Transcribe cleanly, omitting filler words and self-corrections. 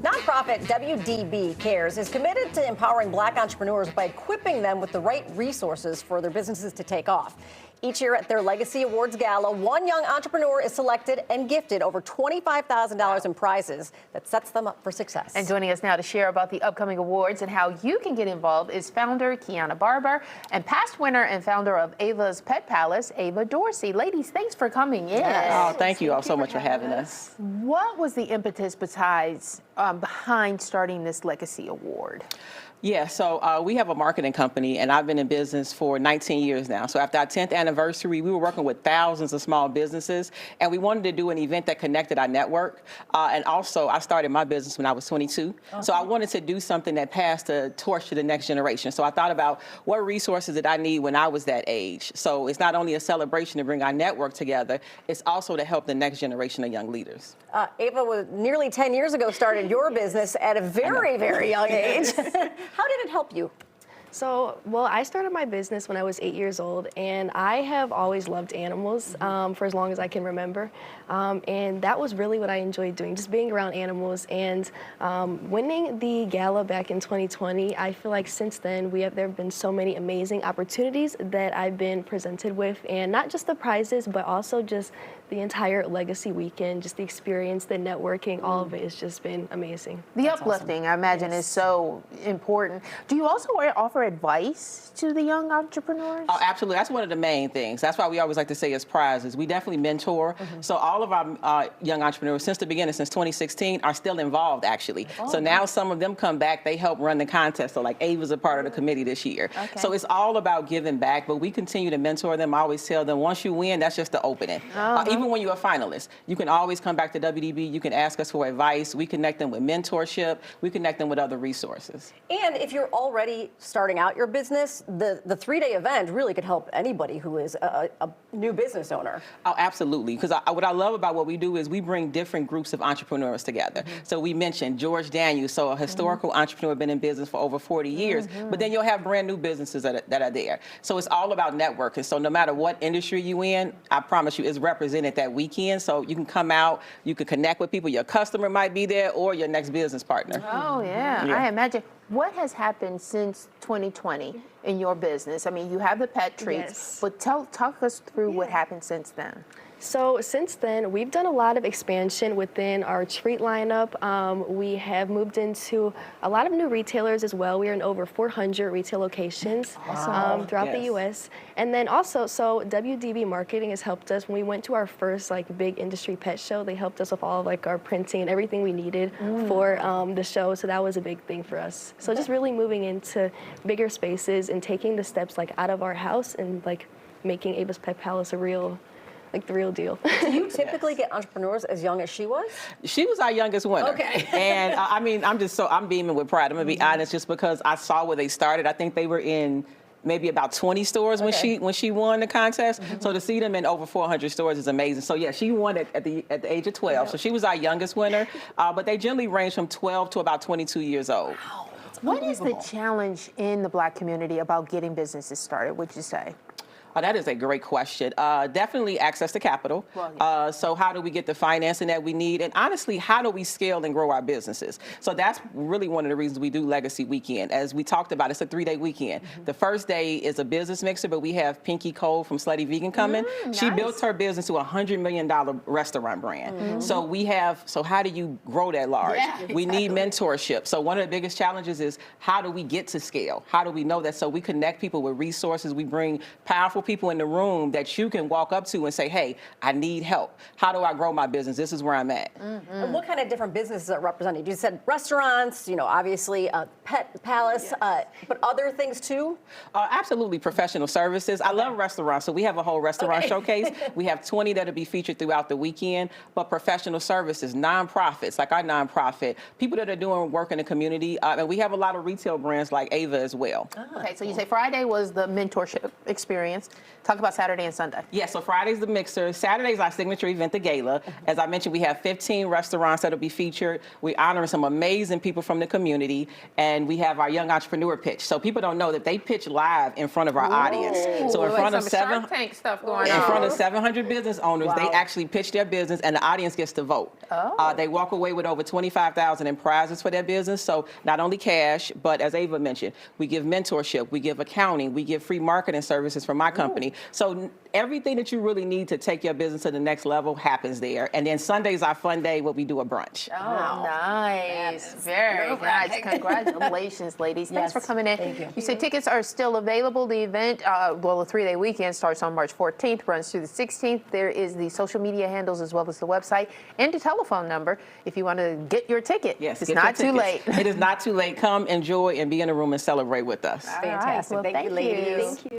Nonprofit WDB Cares is committed to empowering Black entrepreneurs by equipping them with the right resources for their businesses to take off. Each year at their Legacy Awards Gala, one young entrepreneur is selected and gifted over $25,000 in prizes that sets them up for success. And joining us now to share about the upcoming awards and how you can get involved is founder Kiana Barber and past winner and founder of Ava's Pet Palace, Ava Dorsey. Ladies, thanks for coming in. Oh, thank you all so much for having us. What was the impetus behind starting this Legacy Award? Yeah, so we have a marketing company, and I've been in business for 19 years now. So after our 10th anniversary, we were working with thousands of small businesses, and we wanted to do an event that connected our network. And also, I started my business when I was 22. So I wanted to do something that passed the torch to the next generation. So I thought about what resources did I need when I was that age. So it's not only a celebration to bring our network together, it's also to help the next generation of young leaders. Ava, was nearly 10 years ago, started your business at a very, very young age. How did it help you? So, well, I started my business when I was 8 years old, and I have always loved animals for as long as I can remember. And that was really what I enjoyed doing, just being around animals. And winning the gala back in 2020, I feel like since then there have been so many amazing opportunities that I've been presented with, and not just the prizes, but also just the entire Legacy weekend, just the experience, the networking, all of it has just been amazing. The uplifting, I imagine, is so important. Do you also offer advice to the young entrepreneurs? Oh, absolutely. That's one of the main things. That's why we always like to say it's prizes. We definitely mentor. So all of our young entrepreneurs, since the beginning, since 2016, are still involved, actually. So now some of them come back. They help run the contest. So like Ava's a part of the committee this year. So it's all about giving back, but we continue to mentor them. I always tell them, once you win, that's just the opening. Even when you're a finalist, you can always come back to WDB. You can ask us for advice. We connect them with mentorship. We connect them with other resources. And if you're already starting out your business, the three-day event really could help anybody who is a new business owner. Oh, absolutely. Because what I love about what we do is we bring different groups of entrepreneurs together. So we mentioned George Daniels, so a historical entrepreneur, been in business for over 40 years, but then you'll have brand new businesses that are there. So it's all about networking. So no matter what industry you in, I promise you, it's represented that weekend. So you can come out, you can connect with people. Your customer might be there or your next business partner. Oh, yeah. I imagine. What has happened since 2020 in your business? I mean, you have the pet treats, but talk us through what happened since then. So since then, we've done a lot of expansion within our treat lineup. We have moved into a lot of new retailers as well. We are in over 400 retail locations throughout the U.S. And then also, so WDB Marketing has helped us. When we went to our first big industry pet show, they helped us with all of our printing and everything we needed for the show. So that was a big thing for us. So just really moving into bigger spaces and taking the steps out of our house and making Ava's Pet Palace the real deal. Do you typically get entrepreneurs as young as she was? She was our youngest winner. Okay. And I mean, I'm beaming with pride. I'm gonna be honest, just because I saw where they started. I think they were in maybe about 20 stores when she won the contest. So to see them in over 400 stores is amazing. So yeah, she won at the age of 12. So she was our youngest winner. But they generally range from 12 to about 22 years old. Wow, what is the challenge in the Black community about getting businesses started, would you say? Oh, that is a great question. Definitely access to capital. So how do we get the financing that we need? And honestly, how do we scale and grow our businesses? So that's really one of the reasons we do Legacy Weekend. As we talked about, it's a 3-day weekend. The first day is a business mixer, but we have Pinky Cole from Slutty Vegan coming. She built her business to a $100 million restaurant brand. So how do you grow that large? We need mentorship. So one of the biggest challenges is how do we get to scale? How do we know that? So we connect people with resources. We bring powerful people in the room that you can walk up to and say, hey, I need help. How do I grow my business? This is where I'm at. And what kind of different businesses are represented? You said restaurants, obviously Pet Palace, but other things too? Absolutely, professional services. I love restaurants, so we have a whole restaurant showcase. We have 20 that'll be featured throughout the weekend, but professional services, nonprofits, like our nonprofit, people that are doing work in the community, and we have a lot of retail brands like Ava as well. Okay, so you say Friday was the mentorship experience. Talk about Saturday and Sunday. Yeah, so Friday's the mixer. Saturday's our signature event, the gala. As I mentioned, we have 15 restaurants that'll be featured. We honor some amazing people from the community, and we have our young entrepreneur pitch. So people don't know that they pitch live in front of our audience. So in front of Shark Tank stuff going in on. front of 700 business owners, they actually pitch their business, and the audience gets to vote. They walk away with over $25,000 in prizes for their business. So not only cash, but as Ava mentioned, we give mentorship, we give accounting, we give free marketing services from my company. So everything that you really need to take your business to the next level happens there. And then Sunday's our fun day where we do a brunch. Oh, nice. Very nice. Congratulations, ladies. Thanks for coming in. Thank you. You said tickets are still available. The event, well, the 3-day weekend starts on March 14th, runs through the 16th. There is the social media handles as well as the website and the telephone number if you want to get your ticket. Yes, it's get your not too late. tickets. It is not too late. Come, enjoy, and be in the room and celebrate with us. All right. Fantastic. Well, Thank you, ladies. Thank you.